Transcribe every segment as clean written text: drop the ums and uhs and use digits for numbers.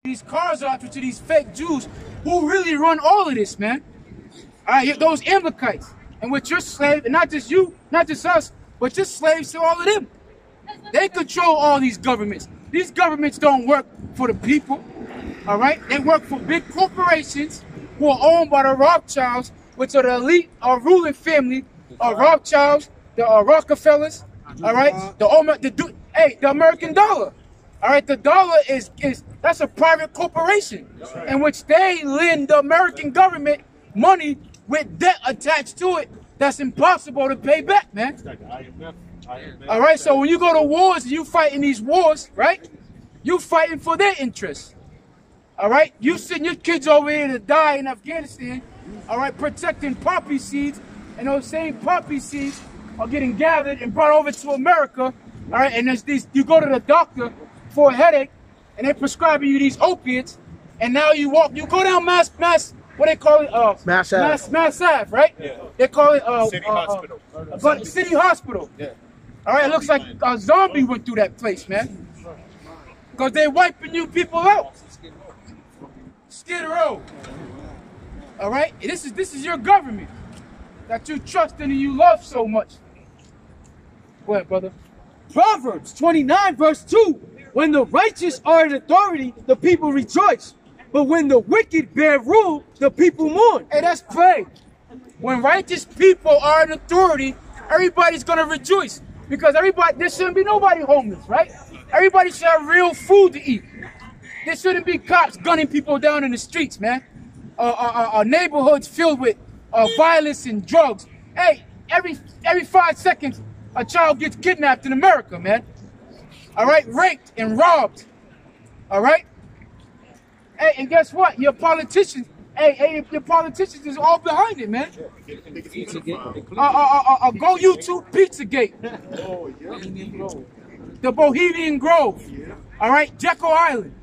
these cars out to these fake Jews who really run all of this, man. All right, those Amalekites. And with your slave, and not just you, not just us, but just slaves to all of them. They control all these governments. These governments don't work for the people, all right? They work for big corporations who are owned by the Rothschilds, which are the elite or ruling family of Rothschilds, the Rockefellers, all right? The American dollar, all right? The dollar that's a private corporation in which they lend the American government money with debt attached to it that's impossible to pay back, man. All right, so when you go to wars, you fighting these wars, right? You fighting for their interests. All right, you sending your kids over here to die in Afghanistan, all right, protecting poppy seeds, and those same poppy seeds are getting gathered and brought over to America, all right, and there's these, you go to the doctor for a headache, and they prescribe you these opiates, and now you go down Mass, what they call it? Mass Ave, right? Yeah. They call it City Hospital. City Hospital. Yeah. All right, it looks like a zombie went through that place, man. Because they're wiping you people out. Skid Row. All right, this is your government that you trust in and you love so much. Go ahead, brother. Proverbs 29 verse 2. When the righteous are in authority, the people rejoice. But when the wicked bear rule, the people mourn. Hey, that's plain. When righteous people are in authority, everybody's gonna rejoice. Because there shouldn't be nobody homeless, right? Everybody should have real food to eat. There shouldn't be cops gunning people down in the streets, man. Neighborhoods filled with violence and drugs. Hey, every 5 seconds, a child gets kidnapped in America, man. All right, raped and robbed. All right. Hey, and guess what? Your politicians, your politicians is all behind it, man. Go YouTube Pizzagate. The Bohemian Grove. All right, Jekyll Island.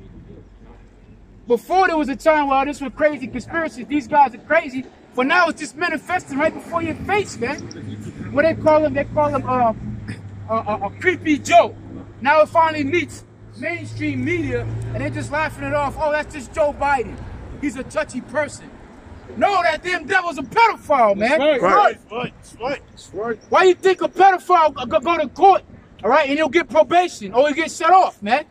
Before there was a time where this was crazy conspiracies. These guys are crazy. But now it's just manifesting right before your face, man. What they call him a creepy Joe. Now it finally meets mainstream media, and they're just laughing it off. Oh, that's just Joe Biden. He's a touchy person. No, that damn devil's a pedophile, man. That's right. Why you think a pedophile go to court, all right, and he'll get probation, or he'll get shut off, man?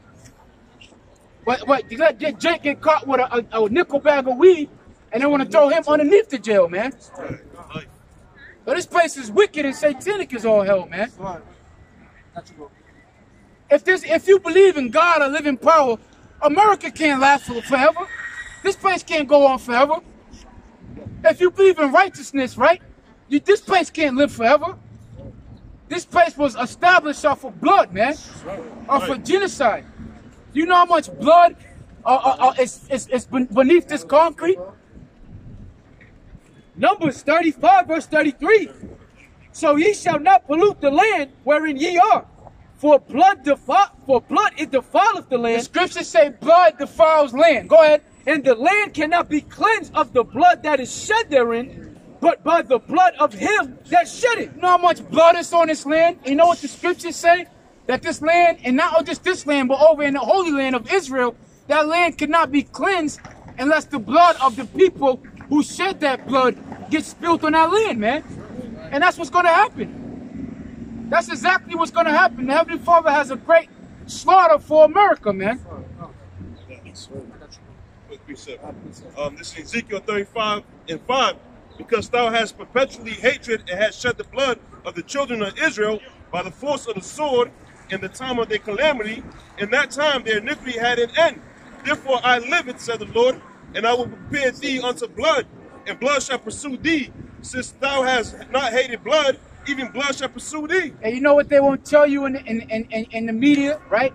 But you let Jake get caught with a nickel bag of weed, and they want to throw him underneath the jail, man. So this place is wicked and satanic as all hell, man. If you believe in God or live in power, America can't last forever. This place can't go on forever. If you believe in righteousness, right? This place can't live forever. This place was established off of blood, man. Off of genocide. You know how much blood is beneath this concrete? Numbers 35 verse 33. So ye shall not pollute the land wherein ye are. For blood it defileth the land. The scriptures say blood defiles land. Go ahead. And the land cannot be cleansed of the blood that is shed therein, but by the blood of him that shed it. You know how much blood is on this land? You know what the scriptures say? That this land, and not just this land, but over in the Holy Land of Israel, that land cannot be cleansed unless the blood of the people who shed that blood gets spilled on that land, man. And that's what's going to happen. That's exactly what's going to happen. The Heavenly Father has a great slaughter for America, man. This is Ezekiel 35:5. Because thou hast perpetually hatred and hast shed the blood of the children of Israel by the force of the sword in the time of their calamity, in that time their iniquity had an end. Therefore I live it, said the Lord, and I will prepare thee unto blood, and blood shall pursue thee. Since thou hast not hated blood, even blood shall pursue thee. And you know what they won't tell you in the media, right?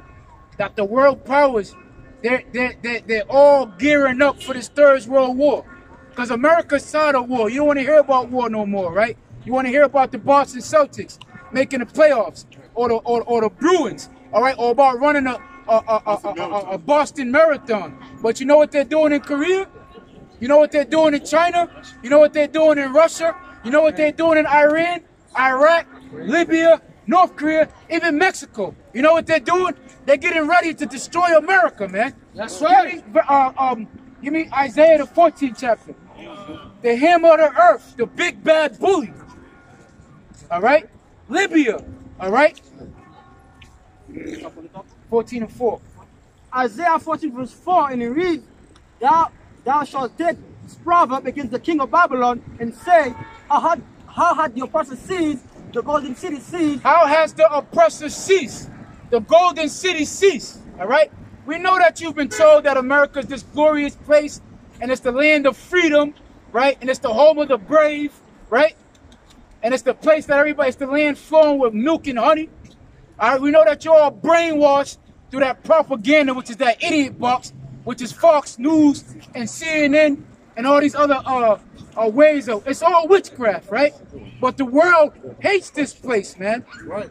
That the world powers, they're all gearing up for this Third World War. Because America's tired of war. You don't want to hear about war no more, right? You want to hear about the Boston Celtics making the playoffs, or the Bruins, all right, or about running a Boston Marathon. But you know what they're doing in Korea? You know what they're doing in China? You know what they're doing in Russia? You know what they're doing in Iran, Iraq, Libya, North Korea, even Mexico. You know what they're doing? They're getting ready to destroy America, man. That's right. Give me Isaiah the 14th chapter. The hammer of the earth, the big bad bully. All right? Libya. All right? 14 and 4. Isaiah 14 verse 4, and it reads, Thou shalt take this proverb against the king of Babylon, and say, How had the oppressor ceased, the golden city ceased? How has the oppressor ceased? The golden city ceased. All right? We know that you've been told that America is this glorious place, and it's the land of freedom, right? And it's the home of the brave, right? And it's the place that it's the land flowing with milk and honey. All right? We know that you're all brainwashed through that propaganda, which is that idiot box, which is Fox News and CNN and all these other ways of, it's all witchcraft, right? But the world hates this place, man. Right.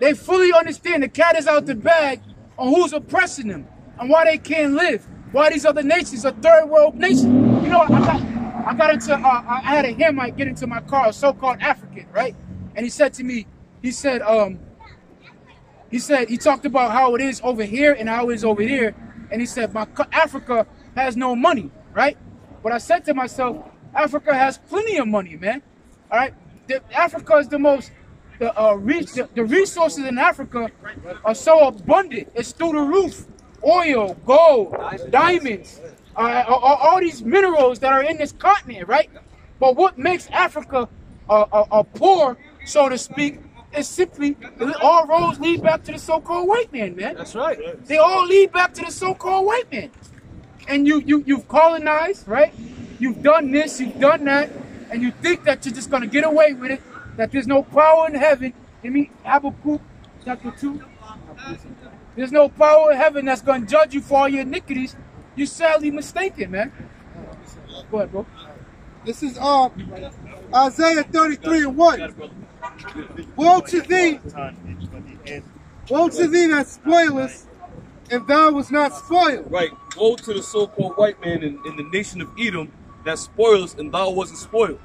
They fully understand the cat is out the bag on who's oppressing them and why they can't live, why these other nations are third world nations. You know, I got into, I had a Hamite get into my car, a so-called African, right? And he said to me, he talked about how it is over here and how it is over here. And he said, Africa has no money, right? But I said to myself, Africa has plenty of money, man. All right? Africa is the resources in Africa are so abundant. It's through the roof. Oil, gold, diamonds, all these minerals that are in this continent, right? But what makes Africa poor, so to speak, is simply all roads lead back to the so-called white man, man. That's right. They all lead back to the so-called white man. And you've colonized, right? You've done this, you've done that, and you think that you're just gonna get away with it, that there's no power in heaven. Give me Habakkuk chapter 2. There's no power in heaven that's gonna judge you for all your iniquities. You're sadly mistaken, man. Go ahead, bro. This is Isaiah 33 and 1. Woe to thee that spoilest, and thou was not spoiled. Right. Woe to the so-called white man in the nation of Edom that spoils and thou wasn't spoiled.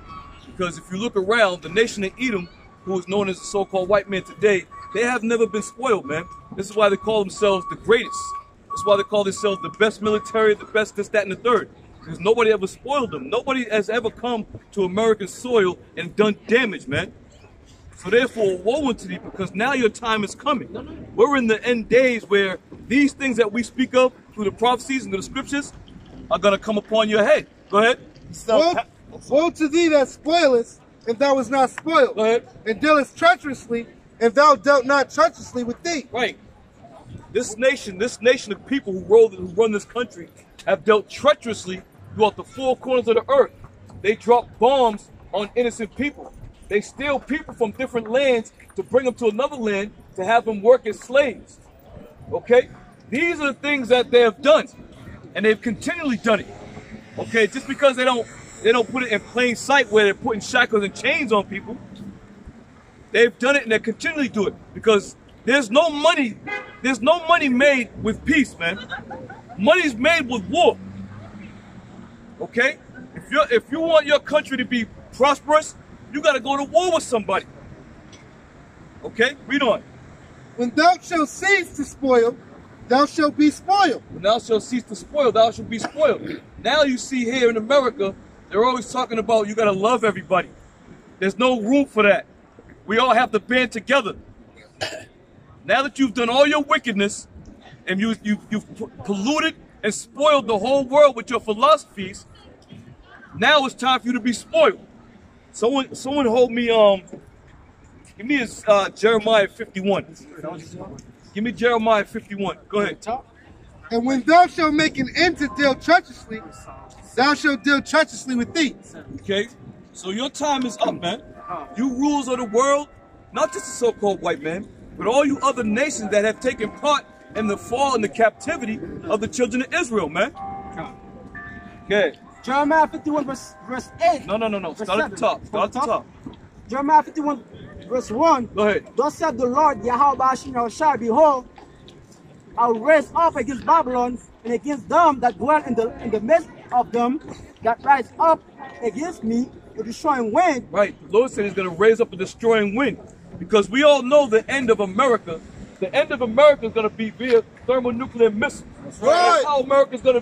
Because if you look around, the nation of Edom, who is known as the so-called white man today, they have never been spoiled, man. This is why they call themselves the greatest. That's why they call themselves the best military, the best this, that, and the third. Because nobody ever spoiled them. Nobody has ever come to American soil and done damage, man. So therefore, woe unto thee, because now your time is coming. We're in the end days where these things that we speak of through the prophecies and the scriptures are going to come upon your head. Go ahead. Woe to thee that spoilest, and thou was not spoiled. Go ahead. And dealest treacherously, and thou dealt not treacherously with thee. Right. This nation of people who run this country have dealt treacherously throughout the four corners of the earth. They drop bombs on innocent people. They steal people from different lands to bring them to another land to have them work as slaves. Okay? These are the things that they have done. And they've continually done it. Okay? Just because they don't put it in plain sight where they're putting shackles and chains on people. They've done it and they continually do it. Because there's no money made with peace, man. Money's made with war. Okay? If you want your country to be prosperous, you got to go to war with somebody. Okay? Read on. When thou shalt cease to spoil, thou shalt be spoiled. When thou shalt cease to spoil, thou shalt be spoiled. Now you see here in America, they're always talking about you got to love everybody. There's no room for that. We all have to band together. Now that you've done all your wickedness and you've polluted and spoiled the whole world with your philosophies, now it's time for you to be spoiled. Someone hold me, give me his Jeremiah 51. Give me Jeremiah 51. Go ahead. And when thou shalt make an end to deal treacherously, thou shalt deal treacherously with thee. Okay? So your time is up, man. You rulers of the world, not just the so-called white man, but all you other nations that have taken part in the fall and the captivity of the children of Israel, man. Okay. Jeremiah 51 verse 8. No. Start at the top. Start at the top. Jeremiah 51 verse 1. Go ahead. Thus said the Lord Yahweh shall behold, I'll raise up against Babylon and against them that dwell in the midst of them that rise up against me a destroying wind. Right. The Lord said he's going to raise up a destroying wind. Because we all know the end of America. The end of America is going to be via thermonuclear missiles. Right. That's how America's going to